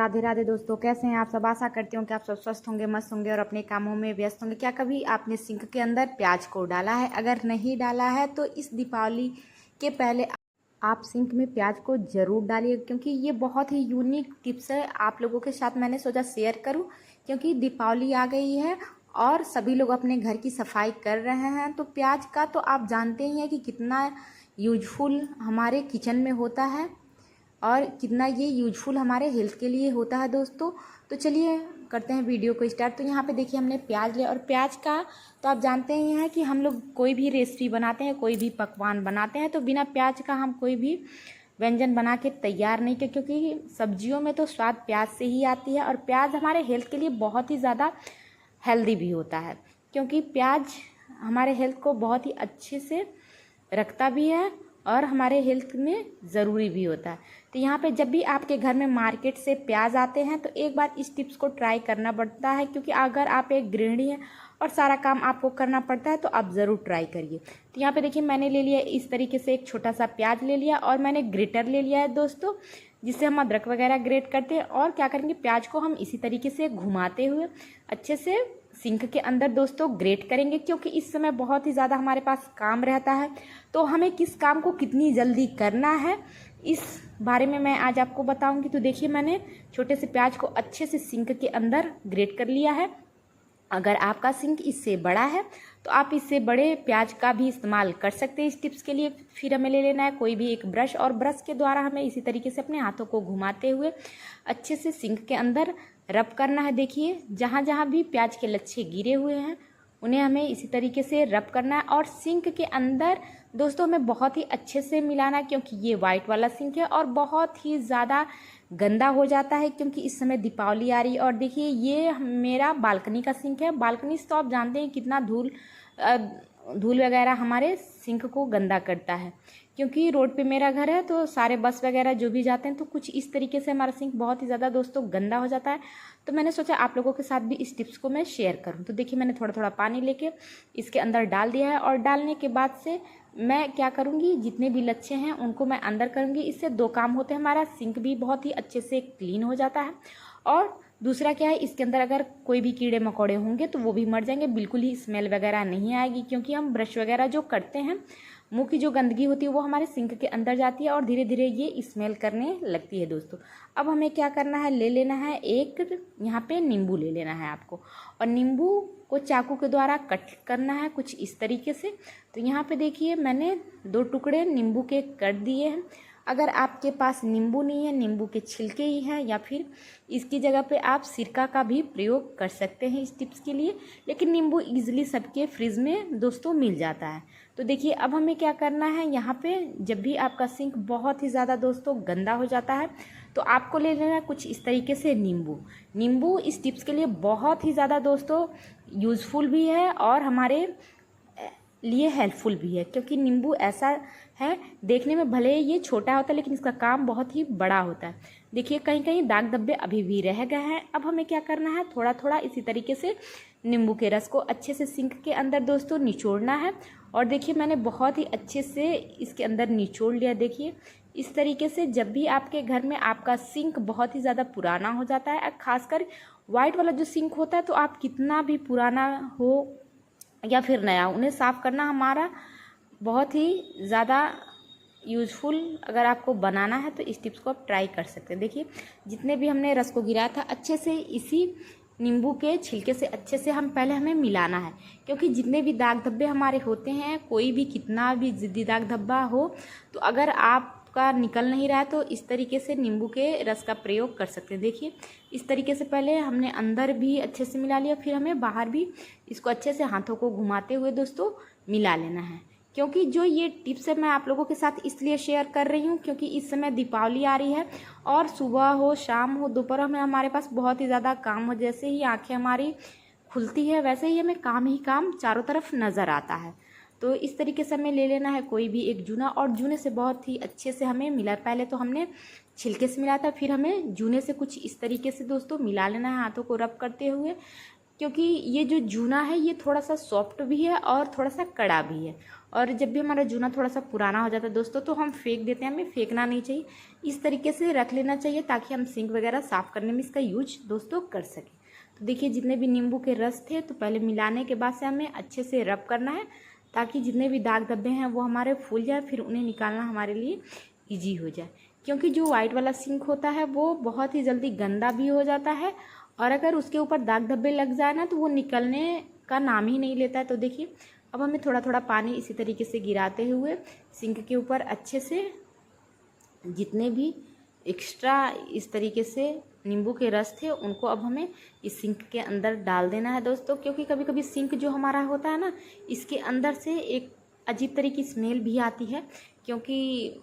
राधे राधे दोस्तों, कैसे हैं आप सब। आशा करती हूँ कि आप सब स्वस्थ होंगे, मस्त होंगे और अपने कामों में व्यस्त होंगे। क्या कभी आपने सिंक के अंदर प्याज को डाला है? अगर नहीं डाला है तो इस दीपावली के पहले आप सिंक में प्याज को ज़रूर डालिए, क्योंकि ये बहुत ही यूनिक टिप्स है। आप लोगों के साथ मैंने सोचा शेयर करूँ, क्योंकि दीपावली आ गई है और सभी लोग अपने घर की सफाई कर रहे हैं। तो प्याज का तो आप जानते ही हैं कि कितना यूजफुल हमारे किचन में होता है और कितना ये यूजफुल हमारे हेल्थ के लिए होता है दोस्तों। तो चलिए करते हैं वीडियो को स्टार्ट। तो यहाँ पे देखिए हमने प्याज लिया, और प्याज का तो आप जानते ही हैं कि हम लोग कोई भी रेसिपी बनाते हैं, कोई भी पकवान बनाते हैं तो बिना प्याज का हम कोई भी व्यंजन बना के तैयार नहीं किया, क्योंकि सब्जियों में तो स्वाद प्याज से ही आती है। और प्याज हमारे हेल्थ के लिए बहुत ही ज़्यादा हेल्दी भी होता है, क्योंकि प्याज हमारे हेल्थ को बहुत ही अच्छे से रखता भी है और हमारे हेल्थ में ज़रूरी भी होता है। तो यहाँ पे जब भी आपके घर में मार्केट से प्याज आते हैं तो एक बार इस टिप्स को ट्राई करना पड़ता है, क्योंकि अगर आप एक गृहिणी हैं और सारा काम आपको करना पड़ता है तो आप ज़रूर ट्राई करिए। तो यहाँ पे देखिए मैंने ले लिया इस तरीके से एक छोटा सा प्याज ले लिया, और मैंने ग्रेटर ले लिया है दोस्तों, जिससे हम अदरक वगैरह ग्रेट करते हैं। और क्या करेंगे, प्याज को हम इसी तरीके से घुमाते हुए अच्छे से सिंक के अंदर दोस्तों ग्रेट करेंगे, क्योंकि इस समय बहुत ही ज़्यादा हमारे पास काम रहता है। तो हमें किस काम को कितनी जल्दी करना है इस बारे में मैं आज आपको बताऊंगी। तो देखिए मैंने छोटे से प्याज को अच्छे से सिंक के अंदर ग्रेट कर लिया है। अगर आपका सिंक इससे बड़ा है तो आप इससे बड़े प्याज का भी इस्तेमाल कर सकते हैं इस टिप्स के लिए। फिर हमें ले लेना है कोई भी एक ब्रश, और ब्रश के द्वारा हमें इसी तरीके से अपने हाथों को घुमाते हुए अच्छे से सिंक के अंदर रब करना है। देखिए जहाँ जहाँ भी प्याज के लच्छे गिरे हुए हैं उन्हें हमें इसी तरीके से रब करना है। और सिंक के अंदर दोस्तों हमें बहुत ही अच्छे से मिलाना है, क्योंकि ये वाइट वाला सिंक है और बहुत ही ज़्यादा गंदा हो जाता है, क्योंकि इस समय दीपावली आ रही है। और देखिए ये मेरा बालकनी का सिंक है। बालकनी से तो आप जानते हैं कितना धूल वगैरह हमारे सिंक को गंदा करता है, क्योंकि रोड पे मेरा घर है तो सारे बस वगैरह जो भी जाते हैं तो कुछ इस तरीके से हमारा सिंक बहुत ही ज़्यादा दोस्तों गंदा हो जाता है। तो मैंने सोचा आप लोगों के साथ भी इस टिप्स को मैं शेयर करूं। तो देखिए मैंने थोड़ा थोड़ा पानी लेके इसके अंदर डाल दिया है, और डालने के बाद से मैं क्या करूंगी, जितने भी लच्छे हैं उनको मैं अंदर करूंगी। इससे दो काम होते हैं, हमारा सिंक भी बहुत ही अच्छे से क्लीन हो जाता है, और दूसरा क्या है, इसके अंदर अगर कोई भी कीड़े मकोड़े होंगे तो वो भी मर जाएंगे, बिल्कुल ही स्मेल वगैरह नहीं आएगी, क्योंकि हम ब्रश वगैरह जो करते हैं मुंह की जो गंदगी होती है वो हमारे सिंक के अंदर जाती है और धीरे धीरे ये स्मेल करने लगती है दोस्तों। अब हमें क्या करना है, ले लेना है एक यहाँ पे नींबू ले लेना है आपको, और नींबू को चाकू के द्वारा कट करना है कुछ इस तरीके से। तो यहाँ पे देखिए मैंने 2 टुकड़े नींबू के कर दिए हैं। अगर आपके पास नींबू नहीं है, नींबू के छिलके ही हैं, या फिर इसकी जगह पे आप सिरका का भी प्रयोग कर सकते हैं इस टिप्स के लिए, लेकिन नींबू ईजिली सबके फ्रिज में दोस्तों मिल जाता है। तो देखिए अब हमें क्या करना है, यहाँ पे जब भी आपका सिंक बहुत ही ज़्यादा दोस्तों गंदा हो जाता है तो आपको ले लेना है कुछ इस तरीके से नींबू इस टिप्स के लिए बहुत ही ज़्यादा दोस्तों यूज़फुल भी है और हमारे लिए हेल्पफुल भी है, क्योंकि नींबू ऐसा है देखने में भले ये छोटा होता है लेकिन इसका काम बहुत ही बड़ा होता है। देखिए कहीं कहीं दाग धब्बे अभी भी रह गए हैं। अब हमें क्या करना है, थोड़ा थोड़ा इसी तरीके से नींबू के रस को अच्छे से सिंक के अंदर दोस्तों निचोड़ना है। और देखिए मैंने बहुत ही अच्छे से इसके अंदर निचोड़ लिया। देखिए इस तरीके से जब भी आपके घर में आपका सिंक बहुत ही ज़्यादा पुराना हो जाता है, खासकर वाइट वाला जो सिंक होता है, तो आप कितना भी पुराना हो या फिर नया, उन्हें साफ़ करना हमारा बहुत ही ज़्यादा यूज़फुल अगर आपको बनाना है तो इस टिप्स को आप ट्राई कर सकते हैं। देखिए जितने भी हमने रस को गिराया था अच्छे से इसी नींबू के छिलके से अच्छे से हमें मिलाना है, क्योंकि जितने भी दाग धब्बे हमारे होते हैं, कोई भी कितना भी ज़िद्दी दाग धब्बा हो, तो अगर आपका निकल नहीं रहा है तो इस तरीके से नींबू के रस का प्रयोग कर सकते हैं। देखिए इस तरीके से पहले हमने अंदर भी अच्छे से मिला लिया, फिर हमें बाहर भी इसको अच्छे से हाथों को घुमाते हुए दोस्तों मिला लेना है। क्योंकि जो ये टिप्स है मैं आप लोगों के साथ इसलिए शेयर कर रही हूँ क्योंकि इस समय दीपावली आ रही है और सुबह हो शाम हो दोपहर में हमारे पास बहुत ही ज़्यादा काम हो, जैसे ही आंखें हमारी खुलती है वैसे ही हमें काम ही काम चारों तरफ नज़र आता है। तो इस तरीके से हमें ले लेना है कोई भी एक जूना, और जूने से बहुत ही अच्छे से हमें मिला। पहले तो हमने छिलके से मिलाया था, फिर हमें जूने से कुछ इस तरीके से दोस्तों मिला लेना है हाथों को रब करते हुए। क्योंकि ये जो जूना है ये थोड़ा सा सॉफ्ट भी है और थोड़ा सा कड़ा भी है। और जब भी हमारा जूना थोड़ा सा पुराना हो जाता है दोस्तों तो हम फेंक देते हैं, हमें फेंकना नहीं चाहिए, इस तरीके से रख लेना चाहिए ताकि हम सिंक वगैरह साफ़ करने में इसका यूज दोस्तों कर सकें। तो देखिए जितने भी नींबू के रस थे तो पहले मिलाने के बाद से हमें अच्छे से रब करना है ताकि जितने भी दाग धब्बे हैं वो हमारे फूल जाए, फिर उन्हें निकालना हमारे लिए ईजी हो जाए। क्योंकि जो वाइट वाला सिंक होता है वो बहुत ही जल्दी गंदा भी हो जाता है और अगर उसके ऊपर दाग धब्बे लग जाए ना तो वो निकलने का नाम ही नहीं लेता है। तो देखिए अब हमें थोड़ा थोड़ा पानी इसी तरीके से गिराते हुए सिंक के ऊपर अच्छे से जितने भी एक्स्ट्रा इस तरीके से नींबू के रस थे उनको अब हमें इस सिंक के अंदर डाल देना है दोस्तों। क्योंकि कभी कभी सिंक जो हमारा होता है ना इसके अंदर से एक अजीब तरह की स्मेल भी आती है, क्योंकि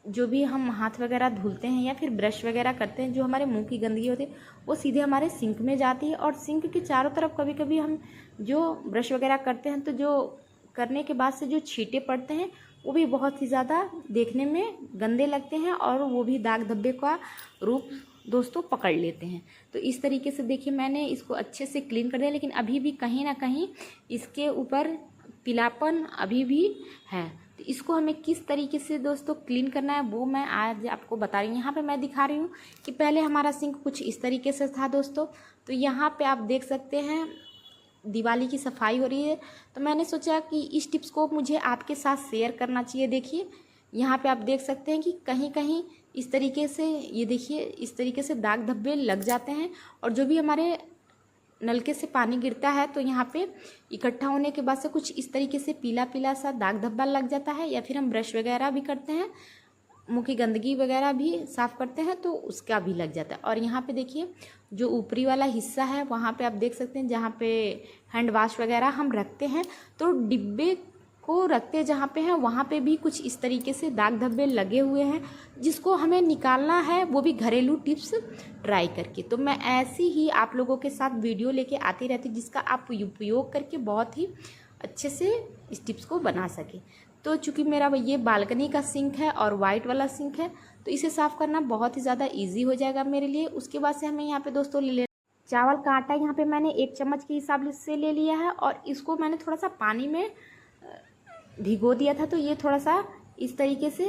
जो भी हम हाथ वगैरह धुलते हैं या फिर ब्रश वगैरह करते हैं जो हमारे मुंह की गंदगी होती है वो सीधे हमारे सिंक में जाती है। और सिंक के चारों तरफ कभी कभी हम जो ब्रश वगैरह करते हैं तो जो करने के बाद से जो छींटे पड़ते हैं वो भी बहुत ही ज़्यादा देखने में गंदे लगते हैं और वो भी दाग धब्बे का रूप दोस्तों पकड़ लेते हैं। तो इस तरीके से देखिए मैंने इसको अच्छे से क्लीन कर दिया, लेकिन अभी भी कहीं ना कहीं इसके ऊपर पीलापन अभी भी है। तो इसको हमें किस तरीके से दोस्तों क्लीन करना है वो मैं आज आपको बता रही हूँ। यहाँ पे मैं दिखा रही हूँ कि पहले हमारा सिंक कुछ इस तरीके से था दोस्तों। तो यहाँ पे आप देख सकते हैं दिवाली की सफाई हो रही है, तो मैंने सोचा कि इस टिप्स को मुझे आपके साथ शेयर करना चाहिए। देखिए यहाँ पे आप देख सकते हैं कि कहीं कहीं इस तरीके से ये देखिए इस तरीके से दाग धब्बे लग जाते हैं और जो भी हमारे नलके से पानी गिरता है तो यहाँ पे इकट्ठा होने के बाद से कुछ इस तरीके से पीला पीला सा दाग धब्बा लग जाता है। या फिर हम ब्रश वगैरह भी करते हैं, मुँह की गंदगी वगैरह भी साफ़ करते हैं तो उसका भी लग जाता है। और यहाँ पे देखिए जो ऊपरी वाला हिस्सा है वहाँ पे आप देख सकते हैं जहाँ पे हैंड वाश वगैरह हम रखते हैं तो डिब्बे को रखते जहाँ पे हैं वहाँ पे भी कुछ इस तरीके से दाग धब्बे लगे हुए हैं जिसको हमें निकालना है, वो भी घरेलू टिप्स ट्राई करके। तो मैं ऐसी ही आप लोगों के साथ वीडियो लेके आती रहती जिसका आप उपयोग करके बहुत ही अच्छे से इस टिप्स को बना सके। तो चूँकि मेरा ये बालकनी का सिंक है और वाइट वाला सिंक है तो इसे साफ़ करना बहुत ही ज़्यादा ईजी हो जाएगा मेरे लिए। उसके बाद से हमें यहाँ पे दोस्तों ले लेना चावल का आटा। यहाँ पे मैंने 1 चम्मच के हिसाब से ले लिया है और इसको मैंने थोड़ा सा पानी में भिगो दिया था तो ये थोड़ा सा इस तरीके से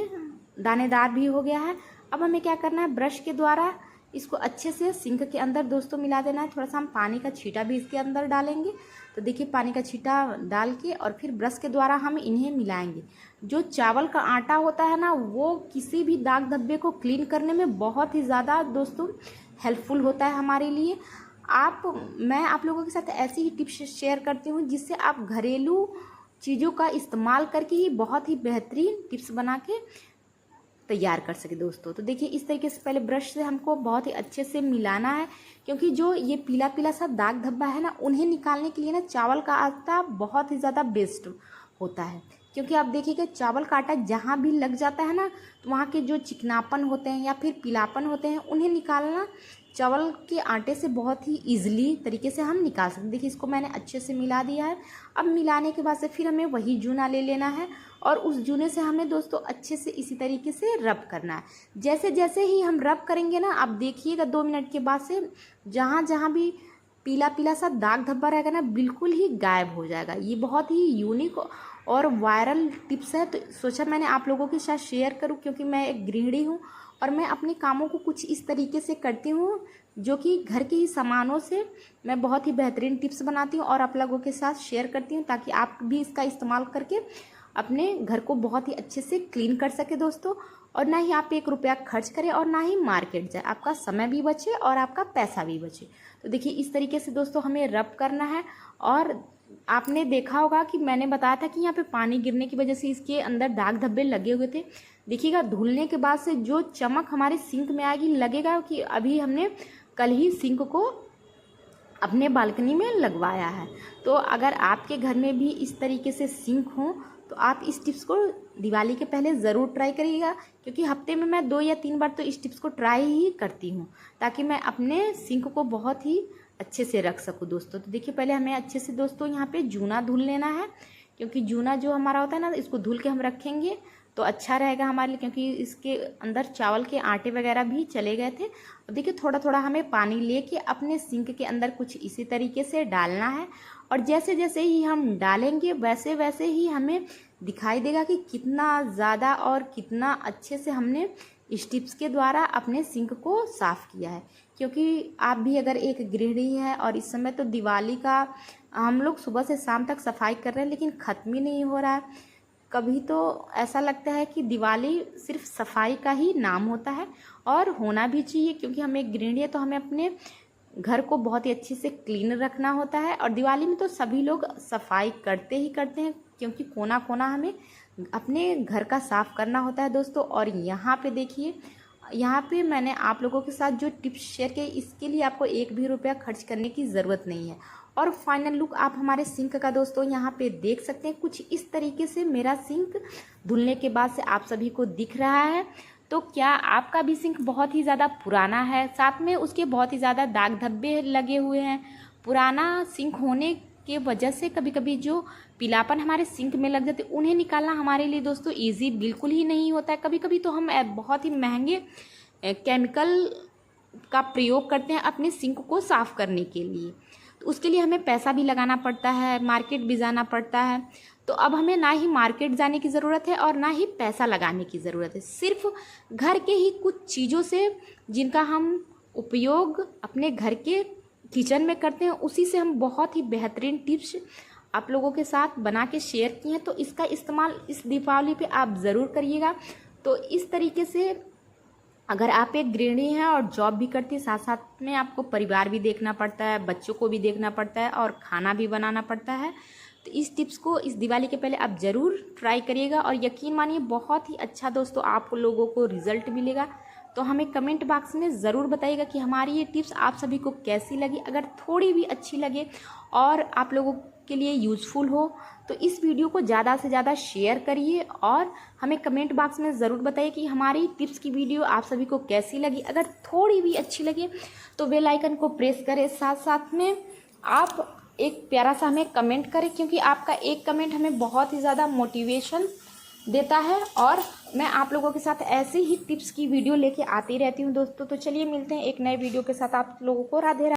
दानेदार भी हो गया है। अब हमें क्या करना है, ब्रश के द्वारा इसको अच्छे से सिंक के अंदर दोस्तों मिला देना है। थोड़ा सा हम पानी का छींटा भी इसके अंदर डालेंगे। तो देखिए पानी का छींटा डाल के और फिर ब्रश के द्वारा हम इन्हें मिलाएंगे। जो चावल का आटा होता है ना वो किसी भी दाग धब्बे को क्लीन करने में बहुत ही ज़्यादा दोस्तों हेल्पफुल होता है हमारे लिए। मैं आप लोगों के साथ ऐसी ही टिप्स शेयर करती हूँ जिससे आप घरेलू चीज़ों का इस्तेमाल करके ही बहुत ही बेहतरीन टिप्स बना के तैयार कर सके दोस्तों। तो देखिए इस तरीके से पहले ब्रश से हमको बहुत ही अच्छे से मिलाना है, क्योंकि जो ये पीला पीला सा दाग धब्बा है ना उन्हें निकालने के लिए ना चावल का आटा बहुत ही ज़्यादा बेस्ट होता है। क्योंकि आप देखिएगा चावल का आटा जहाँ भी लग जाता है ना तो वहाँ के जो चिकनापन होते हैं या फिर पीलापन होते हैं उन्हें निकालना चावल के आटे से बहुत ही ईजिली तरीके से हम निकाल सकते हैं। देखिए इसको मैंने अच्छे से मिला दिया है। अब मिलाने के बाद से फिर हमें वही जूना ले लेना है और उस जूने से हमें दोस्तों अच्छे से इसी तरीके से रब करना है। जैसे जैसे ही हम रब करेंगे ना आप देखिएगा 2 मिनट के बाद से जहाँ जहाँ भी पीला पीला सा दाग धब्बा रहेगा ना बिल्कुल ही गायब हो जाएगा। ये बहुत ही यूनिक और वायरल टिप्स है तो सोचा मैंने आप लोगों के साथ शेयर करूं, क्योंकि मैं एक गृहिणी हूं और मैं अपने कामों को कुछ इस तरीके से करती हूं जो कि घर के ही सामानों से मैं बहुत ही बेहतरीन टिप्स बनाती हूं और आप लोगों के साथ शेयर करती हूं ताकि आप भी इसका इस्तेमाल करके अपने घर को बहुत ही अच्छे से क्लीन कर सके दोस्तों। और ना ही आप 1 रुपया खर्च करें और ना ही मार्केट जाए, आपका समय भी बचे और आपका पैसा भी बचे। तो देखिए इस तरीके से दोस्तों हमें रब करना है। और आपने देखा होगा कि मैंने बताया था कि यहाँ पे पानी गिरने की वजह से इसके अंदर दाग धब्बे लगे हुए थे। देखिएगा धुलने के बाद से जो चमक हमारे सिंक में आएगी लगेगा कि अभी हमने कल ही सिंक को अपने बालकनी में लगवाया है। तो अगर आपके घर में भी इस तरीके से सिंक हो तो आप इस टिप्स को दिवाली के पहले ज़रूर ट्राई करिएगा, क्योंकि हफ्ते में मैं 2 या 3 बार तो इस टिप्स को ट्राई ही करती हूँ ताकि मैं अपने सिंक को बहुत ही अच्छे से रख सकूँ दोस्तों। तो देखिए पहले हमें अच्छे से दोस्तों यहाँ पे जूना धुल लेना है, क्योंकि जूना जो हमारा होता है ना इसको धुल के हम रखेंगे तो अच्छा रहेगा हमारे लिए, क्योंकि इसके अंदर चावल के आटे वगैरह भी चले गए थे। और देखिए थोड़ा थोड़ा हमें पानी लेके अपने सिंक के अंदर कुछ इसी तरीके से डालना है, और जैसे जैसे ही हम डालेंगे वैसे वैसे ही हमें दिखाई देगा कि कितना ज़्यादा और कितना अच्छे से हमने इस टिप्स के द्वारा अपने सिंक को साफ़ किया है। क्योंकि आप भी अगर एक गृहिणी है और इस समय तो दिवाली का हम लोग सुबह से शाम तक सफाई कर रहे हैं, लेकिन ख़त्म ही नहीं हो रहा है। कभी तो ऐसा लगता है कि दिवाली सिर्फ सफाई का ही नाम होता है, और होना भी चाहिए, क्योंकि हम एक गृहिणी है तो हमें अपने घर को बहुत ही अच्छे से क्लीन रखना होता है। और दिवाली में तो सभी लोग सफाई करते ही करते हैं, क्योंकि कोना कोना हमें अपने घर का साफ़ करना होता है दोस्तों। और यहाँ पे देखिए, यहाँ पे मैंने आप लोगों के साथ जो टिप्स शेयर किए, इसके लिए आपको एक भी रुपया खर्च करने की ज़रूरत नहीं है। और फाइनल लुक आप हमारे सिंक का दोस्तों यहाँ पे देख सकते हैं। कुछ इस तरीके से मेरा सिंक धुलने के बाद से आप सभी को दिख रहा है। तो क्या आपका भी सिंक बहुत ही ज़्यादा पुराना है, साथ में उसके बहुत ही ज़्यादा दाग धब्बे लगे हुए हैं? पुराना सिंक होने के वजह से कभी कभी जो पीलापन हमारे सिंक में लग जाते, उन्हें निकालना हमारे लिए दोस्तों ईजी बिल्कुल ही नहीं होता है। कभी कभी तो हम बहुत ही महंगे केमिकल का प्रयोग करते हैं अपने सिंक को साफ़ करने के लिए, तो उसके लिए हमें पैसा भी लगाना पड़ता है, मार्केट भी जाना पड़ता है। तो अब हमें ना ही मार्केट जाने की ज़रूरत है और ना ही पैसा लगाने की ज़रूरत है। सिर्फ घर के ही कुछ चीज़ों से, जिनका हम उपयोग अपने घर के किचन में करते हैं, उसी से हम बहुत ही बेहतरीन टिप्स आप लोगों के साथ बना के शेयर किए हैं। तो इसका इस्तेमाल इस दीपावली पे आप ज़रूर करिएगा। तो इस तरीके से अगर आप एक गृहिणी हैं और जॉब भी करती है, साथ साथ में आपको परिवार भी देखना पड़ता है, बच्चों को भी देखना पड़ता है और खाना भी बनाना पड़ता है, तो इस टिप्स को इस दिवाली के पहले आप ज़रूर ट्राई करिएगा। और यकीन मानिए बहुत ही अच्छा दोस्तों आप लोगों को रिज़ल्ट मिलेगा। तो हमें कमेंट बॉक्स में ज़रूर बताइएगा कि हमारी ये टिप्स आप सभी को कैसी लगी। अगर थोड़ी भी अच्छी लगे और आप लोगों के लिए यूज़फुल हो तो इस वीडियो को ज़्यादा से ज़्यादा शेयर करिए, और हमें कमेंट बॉक्स में ज़रूर बताइए कि हमारी टिप्स की वीडियो आप सभी को कैसी लगी। अगर थोड़ी भी अच्छी लगे तो बेल आइकन को प्रेस करें, साथ साथ में आप एक प्यारा सा हमें कमेंट करें, क्योंकि आपका एक कमेंट हमें बहुत ही ज़्यादा मोटिवेशन देता है। और मैं आप लोगों के साथ ऐसे ही टिप्स की वीडियो लेके आती रहती हूँ दोस्तों। तो चलिए मिलते हैं एक नए वीडियो के साथ। आप लोगों को राधे राधे।